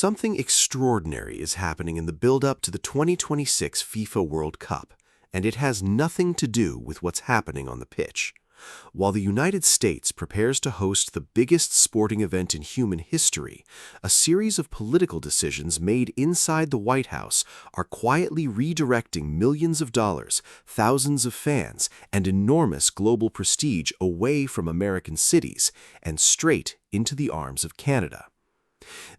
Something extraordinary is happening in the build-up to the 2026 FIFA World Cup, and it has nothing to do with what's happening on the pitch. While the United States prepares to host the biggest sporting event in human history, a series of political decisions made inside the White House are quietly redirecting millions of dollars, thousands of fans, and enormous global prestige away from American cities and straight into the arms of Canada.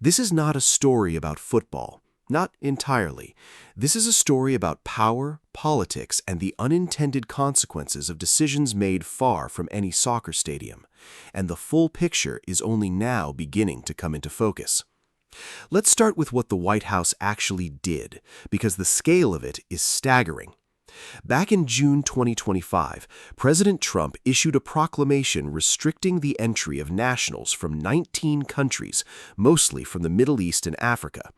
This is not a story about football. Not entirely. This is a story about power, politics, and the unintended consequences of decisions made far from any soccer stadium. And the full picture is only now beginning to come into focus. Let's start with what the White House actually did, because the scale of it is staggering. Back in June 2025, President Trump issued a proclamation restricting the entry of nationals from 19 countries, mostly from the Middle East and Africa.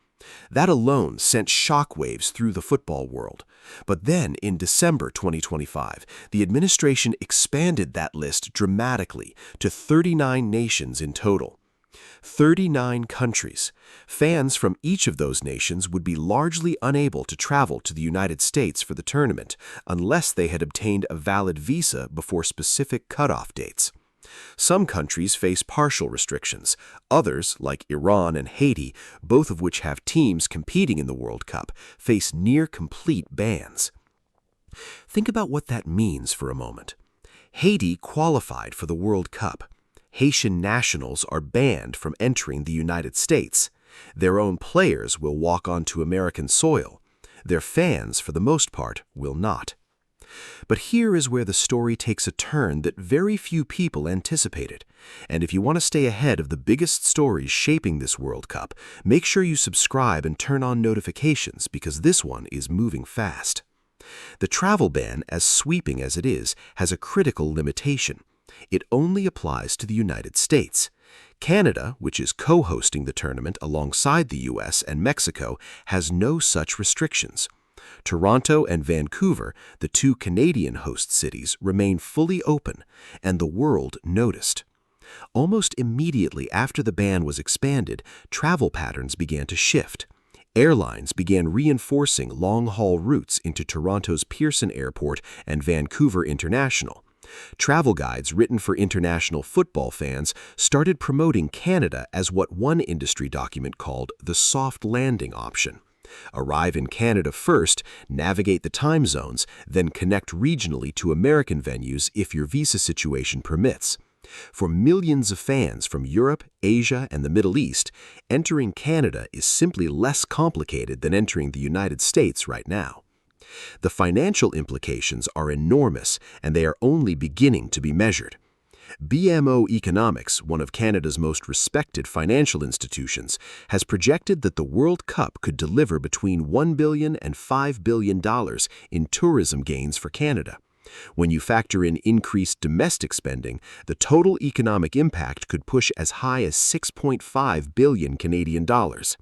That alone sent shockwaves through the football world. But then, in December 2025, the administration expanded that list dramatically to 39 nations in total. 39 countries. Fans from each of those nations would be largely unable to travel to the United States for the tournament unless they had obtained a valid visa before specific cutoff dates. Some countries face partial restrictions. Others, like Iran and Haiti, both of which have teams competing in the World Cup, face near-complete bans. Think about what that means for a moment. Haiti qualified for the World Cup. Haitian nationals are banned from entering the United States. Their own players will walk onto American soil. Their fans, for the most part, will not. But here is where the story takes a turn that very few people anticipated. And if you want to stay ahead of the biggest stories shaping this World Cup, make sure you subscribe and turn on notifications because this one is moving fast. The travel ban, as sweeping as it is, has a critical limitation. It only applies to the United States. Canada, which is co-hosting the tournament alongside the US and Mexico, has no such restrictions. Toronto and Vancouver, the two Canadian host cities, remain fully open, and the world noticed. Almost immediately after the ban was expanded, travel patterns began to shift. Airlines began reinforcing long-haul routes into Toronto's Pearson Airport and Vancouver International. Travel guides written for international football fans started promoting Canada as what one industry document called the soft landing option. Arrive in Canada first, navigate the time zones, then connect regionally to American venues if your visa situation permits. For millions of fans from Europe, Asia, and the Middle East, entering Canada is simply less complicated than entering the United States right now. The financial implications are enormous, and they are only beginning to be measured. BMO Economics, one of Canada's most respected financial institutions, has projected that the World Cup could deliver between $1 billion and $5 billion in tourism gains for Canada. When you factor in increased domestic spending, the total economic impact could push as high as 6.5 billion Canadian dollars.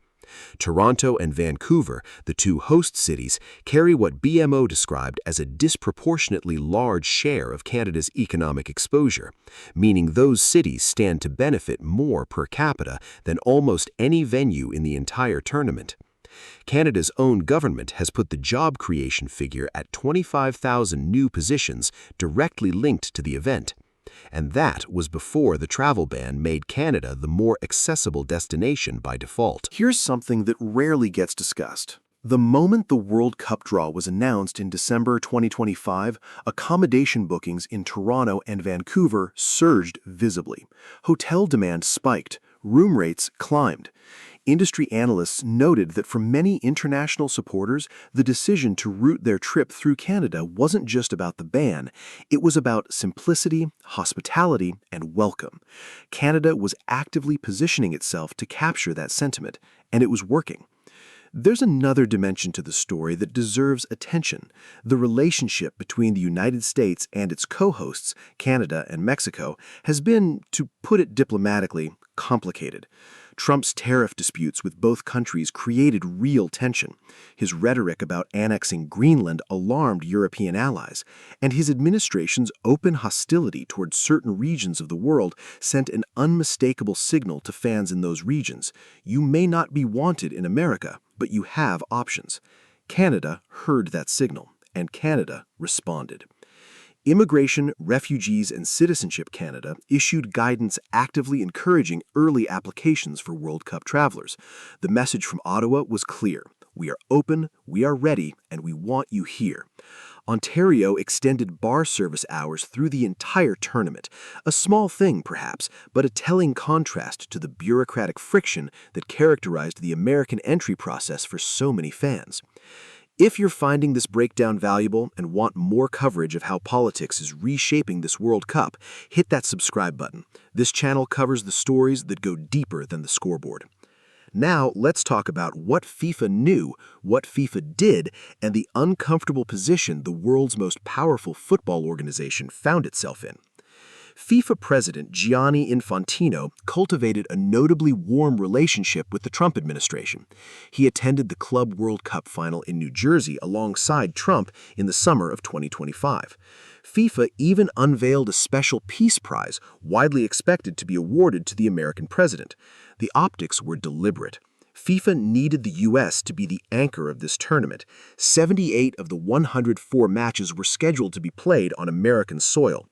Toronto and Vancouver, the two host cities, carry what BMO described as a disproportionately large share of Canada's economic exposure, meaning those cities stand to benefit more per capita than almost any venue in the entire tournament. Canada's own government has put the job creation figure at 25,000 new positions directly linked to the event. And that was before the travel ban made Canada the more accessible destination by default. Here's something that rarely gets discussed. The moment the World Cup draw was announced in December 2025, accommodation bookings in Toronto and Vancouver surged visibly. Hotel demand spiked. Room rates climbed. Industry analysts noted that for many international supporters, the decision to route their trip through Canada wasn't just about the ban, it was about simplicity, hospitality, and welcome. Canada was actively positioning itself to capture that sentiment, and it was working. There's another dimension to the story that deserves attention. The relationship between the United States and its co-hosts, Canada and Mexico, has been, to put it diplomatically, complicated. Trump's tariff disputes with both countries created real tension. His rhetoric about annexing Greenland alarmed European allies, and his administration's open hostility toward certain regions of the world sent an unmistakable signal to fans in those regions. You may not be wanted in America, but you have options. Canada heard that signal, and Canada responded. Immigration, Refugees, and Citizenship Canada issued guidance actively encouraging early applications for World Cup travelers. The message from Ottawa was clear. We are open, we are ready, and we want you here. Ontario extended bar service hours through the entire tournament. A small thing, perhaps, but a telling contrast to the bureaucratic friction that characterized the American entry process for so many fans. If you're finding this breakdown valuable and want more coverage of how politics is reshaping this World Cup, hit that subscribe button. This channel covers the stories that go deeper than the scoreboard. Now, let's talk about what FIFA knew, what FIFA did, and the uncomfortable position the world's most powerful football organization found itself in. FIFA president Gianni Infantino cultivated a notably warm relationship with the Trump administration. He attended the Club World Cup final in New Jersey alongside Trump in the summer of 2025. FIFA even unveiled a special peace prize widely expected to be awarded to the American president. The optics were deliberate. FIFA needed the U.S. to be the anchor of this tournament. 78 of the 104 matches were scheduled to be played on American soil.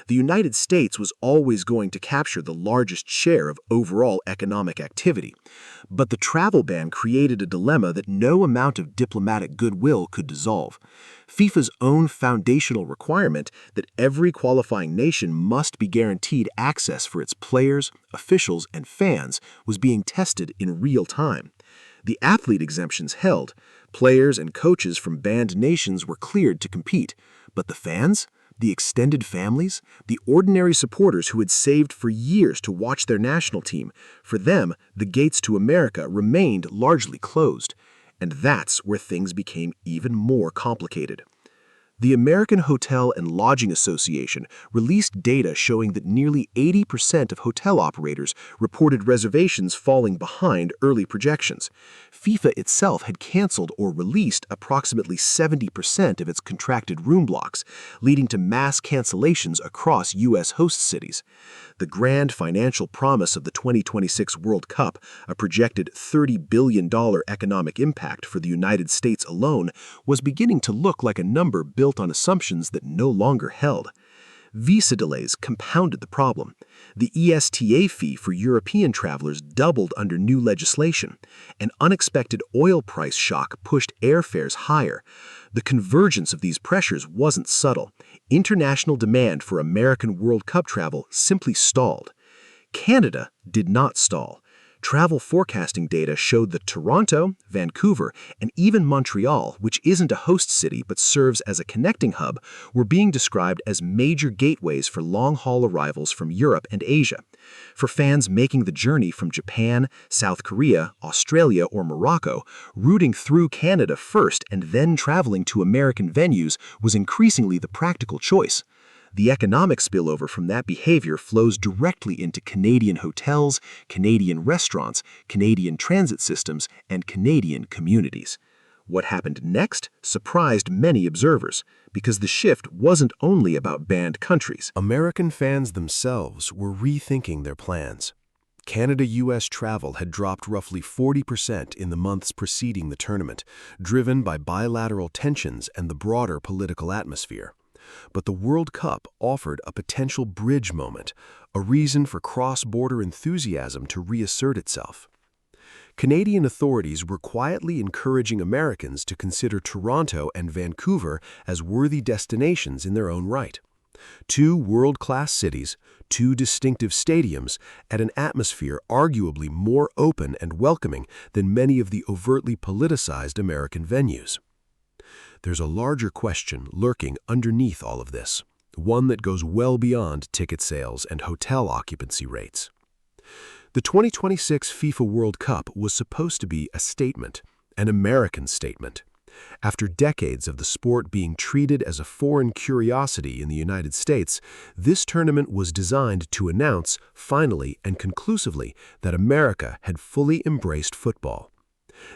The United States was always going to capture the largest share of overall economic activity. But the travel ban created a dilemma that no amount of diplomatic goodwill could dissolve. FIFA's own foundational requirement that every qualifying nation must be guaranteed access for its players, officials, and fans was being tested in real time. The athlete exemptions held. Players and coaches from banned nations were cleared to compete. But the fans? The extended families? The ordinary supporters who had saved for years to watch their national team? For them, the gates to America remained largely closed. And that's where things became even more complicated. The American Hotel and Lodging Association released data showing that nearly 80% of hotel operators reported reservations falling behind early projections. FIFA itself had canceled or released approximately 70% of its contracted room blocks, leading to mass cancellations across U.S. host cities. The grand financial promise of the 2026 World Cup, a projected $30 billion economic impact for the United States alone, was beginning to look like a number built on assumptions that no longer held. Visa delays compounded the problem. The ESTA fee for European travelers doubled under new legislation. An unexpected oil price shock pushed airfares higher. The convergence of these pressures wasn't subtle. International demand for American World Cup travel simply stalled. Canada did not stall. Travel forecasting data showed that Toronto, Vancouver, and even Montreal, which isn't a host city but serves as a connecting hub, were being described as major gateways for long-haul arrivals from Europe and Asia. For fans making the journey from Japan, South Korea, Australia, or Morocco, routing through Canada first and then traveling to American venues was increasingly the practical choice. The economic spillover from that behavior flows directly into Canadian hotels, Canadian restaurants, Canadian transit systems, and Canadian communities. What happened next surprised many observers, because the shift wasn't only about banned countries. American fans themselves were rethinking their plans. Canada-US travel had dropped roughly 40% in the months preceding the tournament, driven by bilateral tensions and the broader political atmosphere. But the World Cup offered a potential bridge moment, a reason for cross-border enthusiasm to reassert itself. Canadian authorities were quietly encouraging Americans to consider Toronto and Vancouver as worthy destinations in their own right. Two world-class cities, two distinctive stadiums, and an atmosphere arguably more open and welcoming than many of the overtly politicized American venues. There's a larger question lurking underneath all of this, one that goes well beyond ticket sales and hotel occupancy rates. The 2026 FIFA World Cup was supposed to be a statement, an American statement. After decades of the sport being treated as a foreign curiosity in the United States, this tournament was designed to announce, finally and conclusively, that America had fully embraced football.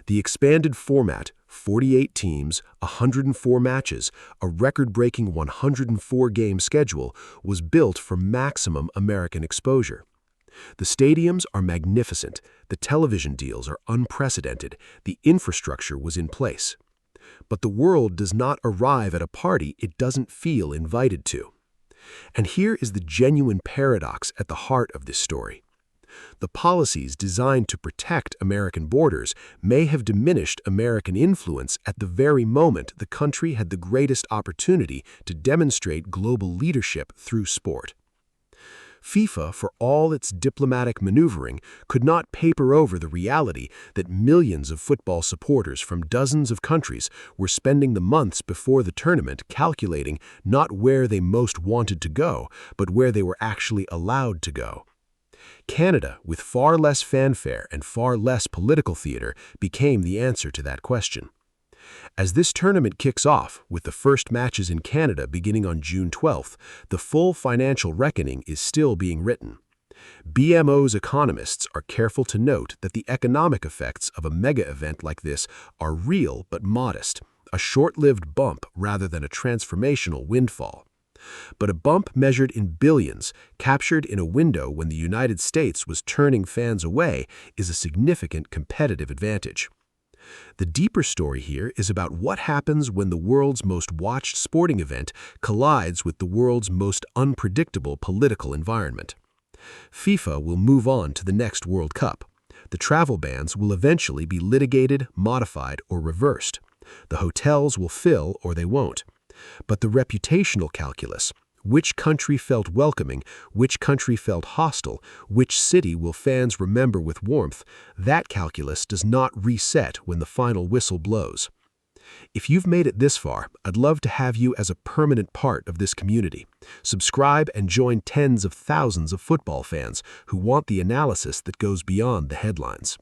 The expanded format, 48 teams, 104 matches, a record-breaking 104-game schedule, was built for maximum American exposure. The stadiums are magnificent, the television deals are unprecedented, the infrastructure was in place. But the world does not arrive at a party it doesn't feel invited to. And here is the genuine paradox at the heart of this story. The policies designed to protect American borders may have diminished American influence at the very moment the country had the greatest opportunity to demonstrate global leadership through sport. FIFA, for all its diplomatic maneuvering, could not paper over the reality that millions of football supporters from dozens of countries were spending the months before the tournament calculating not where they most wanted to go, but where they were actually allowed to go. Canada, with far less fanfare and far less political theater, became the answer to that question. As this tournament kicks off, with the first matches in Canada beginning on June 12th, the full financial reckoning is still being written. BMO's economists are careful to note that the economic effects of a mega event like this are real but modest, a short-lived bump rather than a transformational windfall. But a bump measured in billions, captured in a window when the United States was turning fans away, is a significant competitive advantage. The deeper story here is about what happens when the world's most watched sporting event collides with the world's most unpredictable political environment. FIFA will move on to the next World Cup. The travel bans will eventually be litigated, modified, or reversed. The hotels will fill or they won't. But the reputational calculus, which country felt welcoming, which country felt hostile, which city will fans remember with warmth, that calculus does not reset when the final whistle blows. If you've made it this far, I'd love to have you as a permanent part of this community. Subscribe and join tens of thousands of football fans who want the analysis that goes beyond the headlines.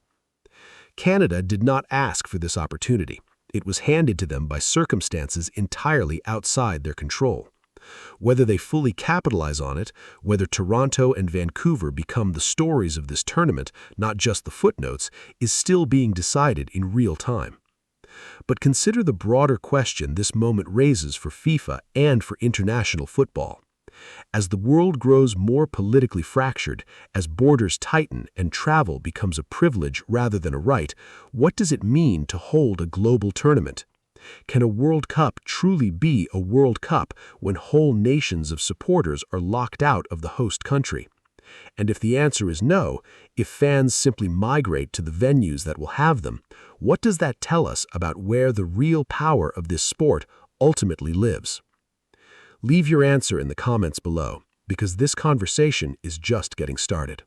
Canada did not ask for this opportunity. It was handed to them by circumstances entirely outside their control. Whether they fully capitalize on it, whether Toronto and Vancouver become the stories of this tournament, not just the footnotes, is still being decided in real time. But consider the broader question this moment raises for FIFA and for international football. As the world grows more politically fractured, as borders tighten and travel becomes a privilege rather than a right, what does it mean to hold a global tournament? Can a World Cup truly be a World Cup when whole nations of supporters are locked out of the host country? And if the answer is no, if fans simply migrate to the venues that will have them, what does that tell us about where the real power of this sport ultimately lives? Leave your answer in the comments below, because this conversation is just getting started.